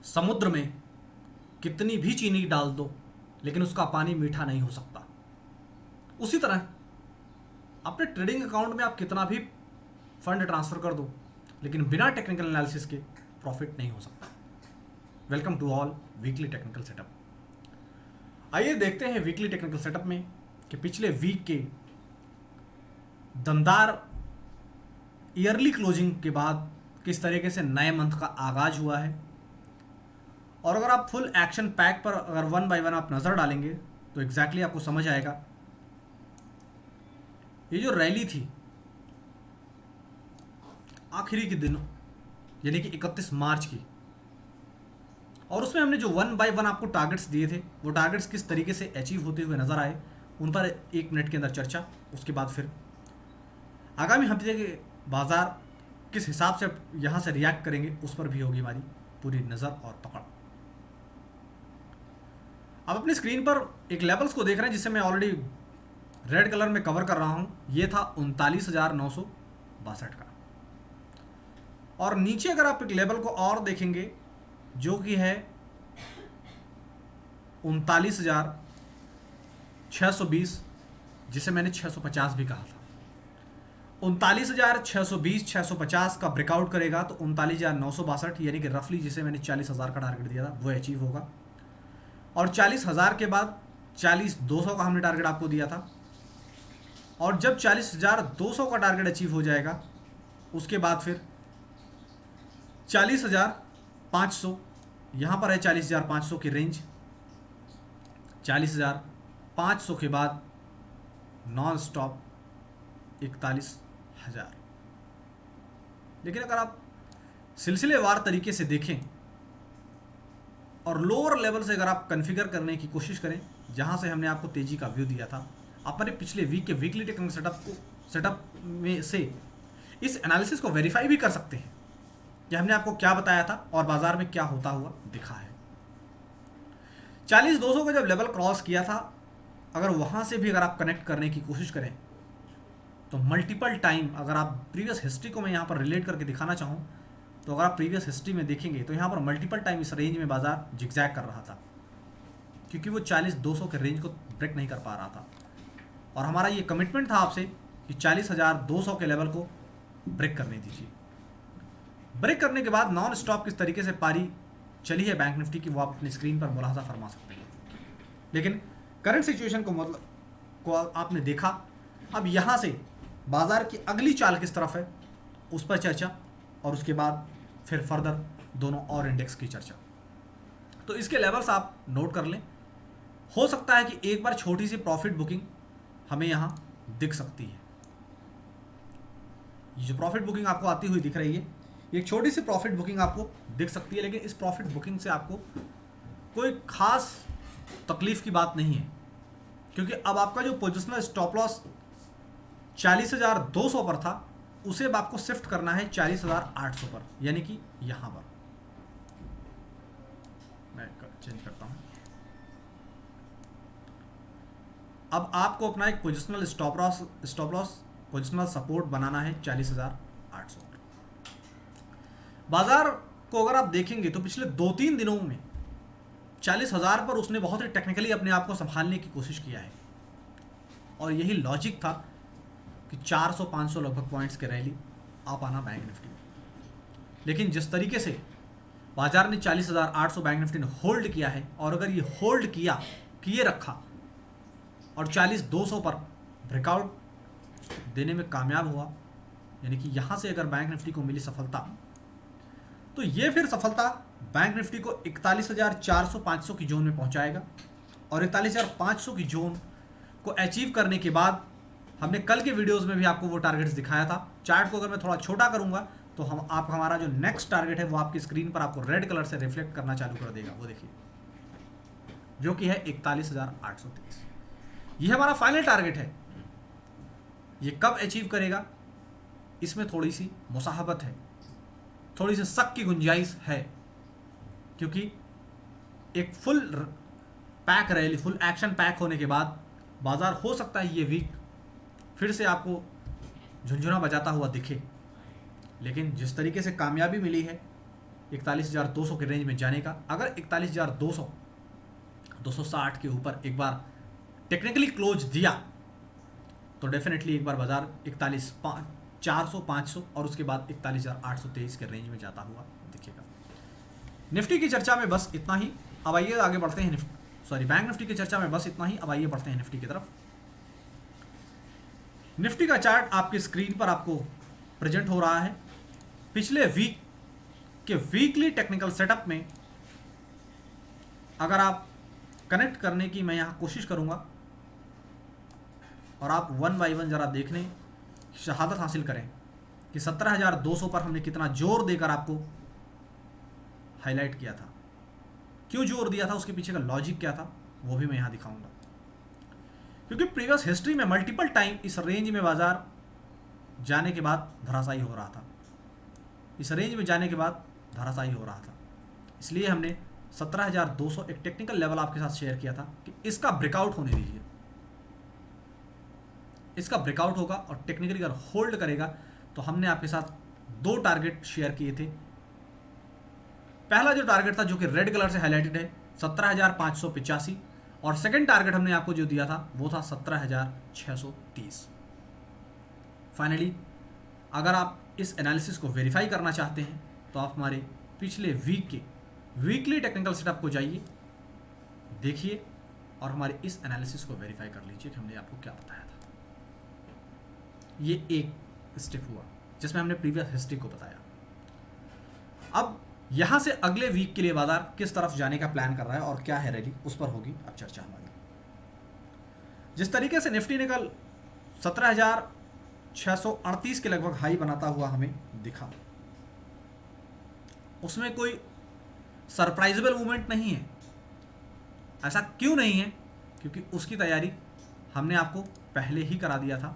समुद्र में कितनी भी चीनी डाल दो लेकिन उसका पानी मीठा नहीं हो सकता। उसी तरह अपने ट्रेडिंग अकाउंट में आप कितना भी फंड ट्रांसफर कर दो लेकिन बिना टेक्निकल एनालिसिस के प्रॉफिट नहीं हो सकता। Welcome to all weekly technical setup. आइए देखते हैं वीकली टेक्निकल सेटअप में कि पिछले वीक के दमदार ईयरली क्लोजिंग के बाद किस तरीके से नए मंथ का आगाज हुआ है। और अगर आप फुल एक्शन पैक पर अगर वन बाय वन आप नज़र डालेंगे तो एग्जैक्टली आपको समझ आएगा ये जो रैली थी आखिरी के दिन यानी कि 31 मार्च की, और उसमें हमने जो वन बाय वन आपको टारगेट्स दिए थे वो टारगेट्स किस तरीके से अचीव होते हुए नजर आए उन पर 1 मिनट के अंदर चर्चा। उसके बाद फिर आगामी हफ्ते के बाजार किस हिसाब से यहाँ से रिएक्ट करेंगे उस पर भी होगी हमारी पूरी नज़र और पकड़। अब अपनी स्क्रीन पर एक लेवल्स को देख रहे हैं जिसे मैं ऑलरेडी रेड कलर में कवर कर रहा हूँ। ये था 39,962 का, और नीचे अगर आप एक लेवल को और देखेंगे जो कि है 39,620, जिसे मैंने 650 भी कहा था। 39,620 650 का ब्रेकआउट करेगा तो 39,962 यानी कि रफली जिसे मैंने 40,000 का टारगेट दिया था वो अचीव होगा। और 40,000 के बाद 40,200 का हमने टारगेट आपको दिया था, और जब 40,200 का टारगेट अचीव हो जाएगा उसके बाद फिर 40,500, यहाँ पर है 40,500 की रेंज। 40,500 के बाद नॉन स्टॉप 41,000। लेकिन अगर आप सिलसिलेवार तरीके से देखें और लोअर लेवल से अगर आप कॉन्फ़िगर करने की कोशिश करें जहाँ से हमने आपको तेजी का व्यू दिया था, अपने पिछले वीक के वीकली टेक्निकल सेटअप में से इस एनालिसिस को वेरीफाई भी कर सकते हैं कि हमने आपको क्या बताया था और बाजार में क्या होता हुआ दिखा है। 40,200 का जब लेवल क्रॉस किया था, अगर वहाँ से भी अगर आप कनेक्ट करने की कोशिश करें तो मल्टीपल टाइम, अगर आप प्रीवियस हिस्ट्री को मैं यहाँ पर रिलेट करके दिखाना चाहूँ तो अगर आप प्रीवियस हिस्ट्री में देखेंगे तो यहाँ पर मल्टीपल टाइम इस रेंज में बाजार जिगजैग कर रहा था क्योंकि वो 40,200 के रेंज को ब्रेक नहीं कर पा रहा था। और हमारा ये कमिटमेंट था आपसे कि 40,200 के लेवल को ब्रेक करने दीजिए। ब्रेक करने के बाद नॉन स्टॉप किस तरीके से पारी चली है बैंक निफ्टी की वो आप अपनी स्क्रीन पर मुलाहाजा फरमा सकते हैं। लेकिन करंट सिचुएशन को आपने देखा। अब यहाँ से बाजार की अगली चाल किस तरफ है उस पर चर्चा, और उसके बाद फिर फर्दर दोनों और इंडेक्स की चर्चा। तो इसके लेवल्स आप नोट कर लें। हो सकता है कि एक बार छोटी सी प्रॉफिट बुकिंग हमें यहाँ दिख सकती है। ये जो प्रॉफिट बुकिंग आपको आती हुई दिख रही है, एक छोटी सी प्रॉफिट बुकिंग आपको दिख सकती है, लेकिन इस प्रॉफिट बुकिंग से आपको कोई खास तकलीफ की बात नहीं है क्योंकि अब आपका जो पोजिशनल स्टॉप लॉस 40,200 पर था उसे अब आपको शिफ्ट करना है 40,800 पर, यानी कि यहां पर मैं चेंज करता हूं। अब आपको अपना एक positional stop loss positional support बनाना है 40,800 पर। बाजार को अगर आप देखेंगे तो पिछले 2-3 दिनों में 40,000 पर उसने बहुत ही टेक्निकली अपने आप को संभालने की कोशिश किया है, और यही लॉजिक था कि 400-500 लगभग पॉइंट्स के रैली आ पाना बैंक निफ्टी में। लेकिन जिस तरीके से बाजार ने 40,800 बैंक निफ्टी ने होल्ड किया है, और अगर ये होल्ड किए रखा और 40,200 पर ब्रेकआउट देने में कामयाब हुआ, यानी कि यहाँ से अगर बैंक निफ्टी को मिली सफलता तो ये फिर सफलता बैंक निफ्टी को 41,400-500 की जोन में पहुँचाएगा, और 41,500 की जोन को अचीव करने के बाद हमने कल के वीडियोस में भी आपको वो टारगेट्स दिखाया था। चार्ट को अगर मैं थोड़ा छोटा करूंगा तो हमारा जो नेक्स्ट टारगेट है वो आपकी स्क्रीन पर आपको रेड कलर से रिफ्लेक्ट करना चालू कर देगा। वो देखिए जो कि है 41,830। ये हमारा फाइनल टारगेट है। ये कब अचीव करेगा इसमें थोड़ी सी मुसाहबत है, थोड़ी सी शक की गुंजाइश है, क्योंकि एक full pack rally, full action pack होने के बाद बाजार हो सकता है ये वीक फिर से आपको झुंझुना बजाता हुआ दिखे। लेकिन जिस तरीके से कामयाबी मिली है 41,200 के रेंज में जाने का। अगर 41,200 260 के ऊपर एक बार टेक्निकली क्लोज दिया तो डेफिनेटली एक बार बाजार 41,400 500 और उसके बाद 41,823 के रेंज में जाता हुआ दिखेगा। निफ्टी की चर्चा में बस इतना ही। अब आइए आगे बढ़ते हैं बैंक निफ्टी की चर्चा में बस इतना ही। अब आइए बढ़ते हैं निफ्टी की तरफ। निफ्टी का चार्ट आपकी स्क्रीन पर आपको प्रेजेंट हो रहा है। पिछले वीक के वीकली टेक्निकल सेटअप में अगर आप कनेक्ट करने की मैं यहाँ कोशिश करूँगा और आप वन बाय वन ज़रा देखने शहादत हासिल करें कि 17,200 पर हमने कितना जोर देकर आपको हाईलाइट किया था। क्यों जोर दिया था, उसके पीछे का लॉजिक क्या था, वो भी मैं यहाँ दिखाऊंगा। क्योंकि प्रीवियस हिस्ट्री में मल्टीपल टाइम इस रेंज में बाजार जाने के बाद धराशायी हो रहा था, इस रेंज में जाने के बाद धराशायी हो रहा था। इसलिए हमने 17,200 एक टेक्निकल लेवल आपके साथ शेयर किया था कि इसका ब्रेकआउट होने दीजिए। इसका ब्रेकआउट होगा और टेक्निकली अगर होल्ड करेगा तो हमने आपके साथ दो टारगेट शेयर किए थे। पहला जो टारगेट था जो कि रेड कलर से हाईलाइटेड है 17,585 और सेकंड टारगेट हमने आपको जो दिया था वो था 17,630। फाइनली अगर आप इस एनालिसिस को वेरीफाई करना चाहते हैं तो आप हमारे पिछले वीक के वीकली टेक्निकल सेटअप को जाइए, देखिए और हमारे इस एनालिसिस को वेरीफाई कर लीजिए कि हमने आपको क्या बताया था। ये एक स्टेप हुआ जिसमें हमने प्रीवियस हिस्ट्री को बताया। अब यहां से अगले वीक के लिए बाजार किस तरफ जाने का प्लान कर रहा है और क्या है रैली, उस पर होगी अब चर्चा हमारी। जिस तरीके से निफ्टी ने कल 17,638 के लगभग हाई बनाता हुआ हमें दिखा, उसमें कोई सरप्राइजेबल मूवमेंट नहीं है। ऐसा क्यों नहीं है? क्योंकि उसकी तैयारी हमने आपको पहले ही करा दिया था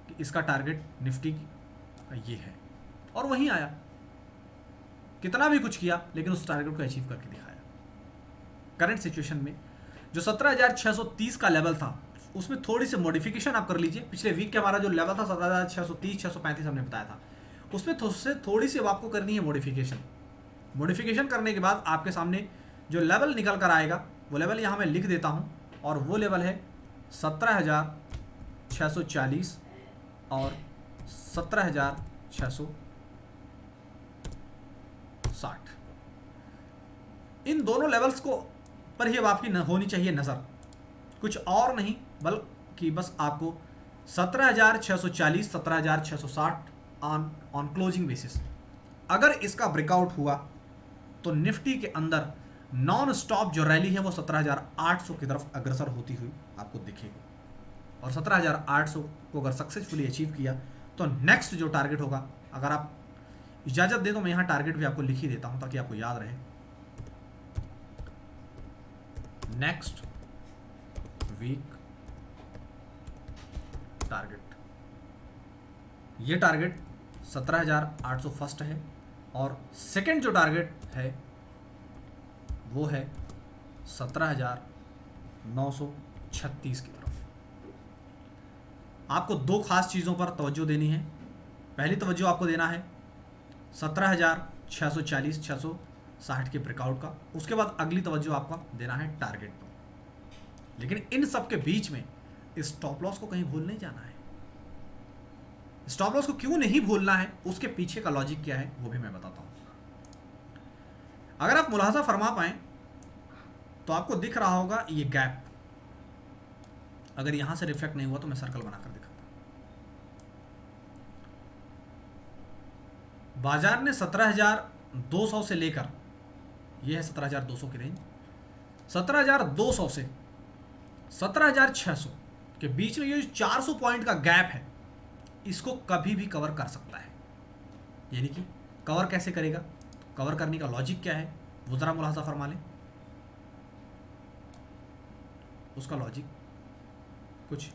कि इसका टारगेट निफ्टी का ये है और वहीं आया। कितना भी कुछ किया लेकिन उस टारगेट को अचीव करके दिखाया। करंट सिचुएशन में जो 17,630 का लेवल था उसमें थोड़ी सी मॉडिफिकेशन आप कर लीजिए। पिछले वीक के हमारा जो लेवल था 17,630 635 हमने बताया था, उसमें थोड़ी सी आपको करनी है मॉडिफिकेशन करने के बाद आपके सामने जो लेवल निकल कर आएगा वो लेवल यहाँ मैं लिख देता हूँ और वो लेवल है 17,640 और 17,660। इन दोनों लेवल्स को पर ही अब आपकी होनी चाहिए नज़र, कुछ और नहीं बल्कि बस आपको 17,640 17,660 ऑन क्लोजिंग बेसिस अगर इसका ब्रेकआउट हुआ तो निफ्टी के अंदर नॉन स्टॉप जो रैली है वो 17,800 की तरफ अग्रसर होती हुई आपको दिखेगी। और 17,800 को अगर सक्सेसफुली अचीव किया तो नेक्स्ट जो टारगेट होगा, अगर आप इजाज़त दें तो मैं यहाँ टारगेट भी आपको लिख ही देता हूँ ताकि आपको याद रहे। नेक्स्ट वीक टारगेट, ये टारगेट 17,800 फर्स्ट है और सेकंड जो टारगेट है वो है 17,936 की तरफ। आपको दो खास चीज़ों पर तवज्जो देनी है। पहली तवज्जो आपको देना है 17,640 660 के ब्रेकआउट का, उसके बाद अगली तवज्जो आपका देना है टारगेट पर। लेकिन इन सब के बीच में स्टॉप लॉस को कहीं भूल नहीं जाना है। स्टॉप लॉस को क्यों नहीं भूलना है, उसके पीछे का लॉजिक क्या है वो भी मैं बताता हूं। अगर आप मुलाहाजा फरमा पाएं तो आपको दिख रहा होगा ये गैप, अगर यहां से रिफ्लेक्ट नहीं हुआ तो मैं सर्कल बनाकर दिखाता हूं। बाजार ने 17,200 से लेकर, ये है 17,200 की रेंज, 17,200 से 17,600 के बीच में ये 400 पॉइंट का गैप है, इसको कभी भी कवर कर सकता है। यानी कि कवर कैसे करेगा, कवर करने का लॉजिक क्या है वो ज़रा मुलाहाजा फरमा लें। उसका लॉजिक कुछ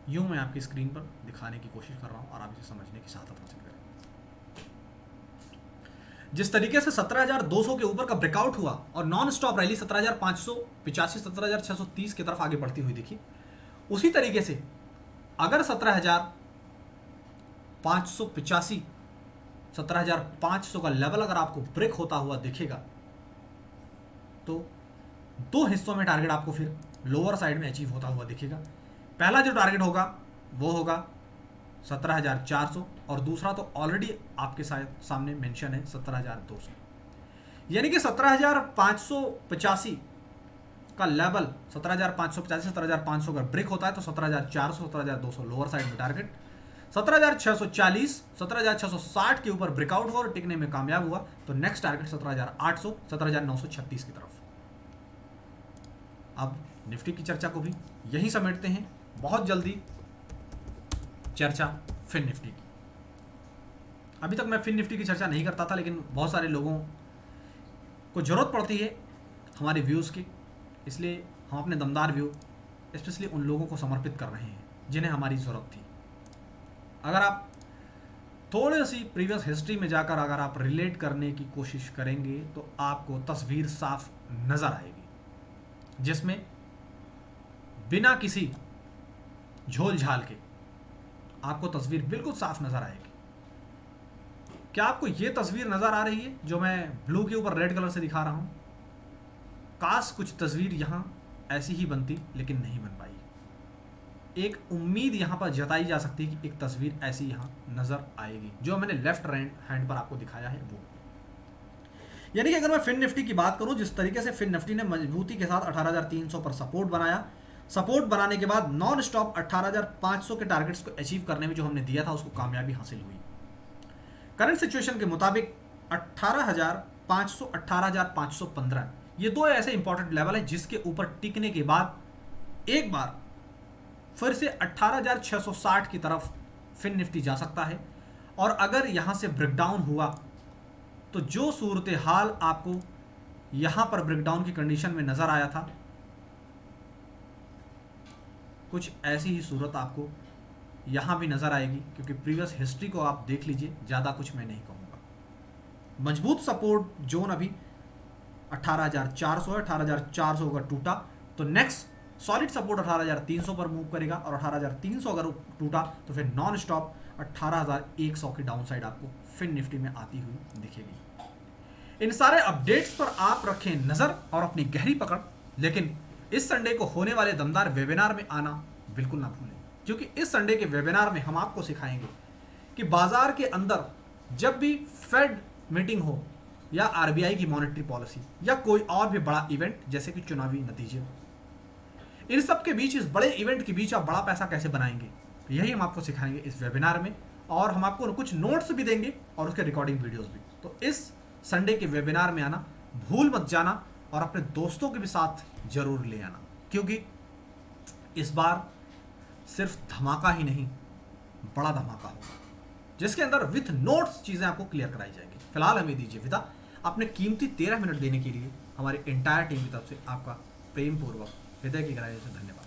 यूं मैं आपकी स्क्रीन पर दिखाने की कोशिश कर रहा हूं और आप इसे समझने की साहत हासिल करें। जिस तरीके से 17,200 के ऊपर का ब्रेकआउट हुआ और नॉन स्टॉप रैली 17,585 17,630 की तरफ आगे बढ़ती हुई दिखी, उसी तरीके से अगर 17,585 17,500 का लेवल अगर आपको ब्रेक होता हुआ दिखेगा तो दो हिस्सों में टारगेट आपको फिर लोअर साइड में अचीव होता हुआ दिखेगा। पहला जो टारगेट होगा वो होगा 17,400 और दूसरा तो ऑलरेडी आपके सामने मेंशन है 17,200, यानी कि 17,585 का लेवल 17,585 17,500 का ब्रेक होता है तो 17,400 17,200 लोअर साइड में टारगेट, 17,640 17,660 के ऊपर ब्रेकआउट हुआ और टिकने में कामयाब हुआ तो नेक्स्ट टारगेट 17,800 17,936 की तरफ। अब निफ्टी की चर्चा को भी यहीं समेटते हैं, बहुत जल्दी चर्चा फिन निफ्टी की। अभी तक मैं फिन निफ्टी की चर्चा नहीं करता था, लेकिन बहुत सारे लोगों को ज़रूरत पड़ती है हमारे व्यूज़ की, इसलिए हम अपने दमदार व्यू स्पेशली उन लोगों को समर्पित कर रहे हैं जिन्हें हमारी ज़रूरत थी। अगर आप थोड़ी सी प्रीवियस हिस्ट्री में जाकर अगर आप रिलेट करने की कोशिश करेंगे तो आपको तस्वीर साफ नज़र आएगी, जिसमें बिना किसी झोल झाल के आपको तस्वीर बिल्कुल साफ नज़र आएगी। क्या आपको ये तस्वीर नज़र आ रही है जो मैं ब्लू के ऊपर रेड कलर से दिखा रहा हूँ? काश कुछ तस्वीर यहाँ ऐसी ही बनती, लेकिन नहीं बन पाई। एक उम्मीद यहाँ पर जताई जा सकती है कि एक तस्वीर ऐसी यहाँ नज़र आएगी जो मैंने लेफ्ट हैंड पर आपको दिखाया है वो। यानी कि अगर मैं फिन निफ्टी की बात करूँ, जिस तरीके से फिन निफ्टी ने मजबूती के साथ 18,300 पर सपोर्ट बनाया, सपोर्ट बनाने के बाद नॉन स्टॉप 18,500 के टारगेट्स को अचीव करने में जो हमने दिया था उसको कामयाबी हासिल हुई। करंट सिचुएशन के मुताबिक 18,500 18,515 ये दो ऐसे इंपॉर्टेंट लेवल है जिसके ऊपर टिकने के बाद एक बार फिर से 18,660 की तरफ फिन निफ्टी जा सकता है। और अगर यहां से ब्रेकडाउन हुआ तो जो सूरत हाल आपको यहां पर ब्रेकडाउन की कंडीशन में नजर आया था, कुछ ऐसी ही सूरत आपको यहां भी नजर आएगी, क्योंकि प्रीवियस हिस्ट्री को आप देख लीजिए, ज़्यादा कुछ मैं नहीं कहूँगा। मजबूत सपोर्ट जोन अभी 18,400 है, 18,400 अगर टूटा तो नेक्स्ट सॉलिड सपोर्ट 18,300 पर मूव करेगा और 18,300 अगर टूटा तो फिर नॉन स्टॉप 18,100 की डाउन साइड आपको फिन निफ्टी में आती हुई दिखेगी। इन सारे अपडेट्स पर आप रखें नज़र और अपनी गहरी पकड़, लेकिन इस संडे को होने वाले दमदार वेबिनार में आना बिल्कुल ना भूलें, क्योंकि इस संडे के वेबिनार में हम आपको सिखाएंगे कि बाजार के अंदर जब भी फेड मीटिंग हो या आरबीआई की मॉनेटरी पॉलिसी या कोई और भी बड़ा इवेंट जैसे कि चुनावी नतीजे, इन सब के बीच, इस बड़े इवेंट के बीच आप बड़ा पैसा कैसे बनाएंगे, यही हम आपको सिखाएंगे इस वेबिनार में। और हम आपको कुछ नोट्स भी देंगे और उसके रिकॉर्डिंग वीडियोस भी। तो इस संडे के वेबिनार में आना भूल मत जाना और अपने दोस्तों के भी साथ जरूर ले आना, क्योंकि इस बार सिर्फ धमाका ही नहीं, बड़ा धमाका होगा जिसके अंदर विथ नोट्स चीज़ें आपको क्लियर कराई जाएंगी। फिलहाल हमें दीजिए विदा। अपने कीमती 13 मिनट देने के लिए हमारे एंटायर टीम की तरफ से आपका प्रेम पूर्वक हृदय की गहराई से धन्यवाद।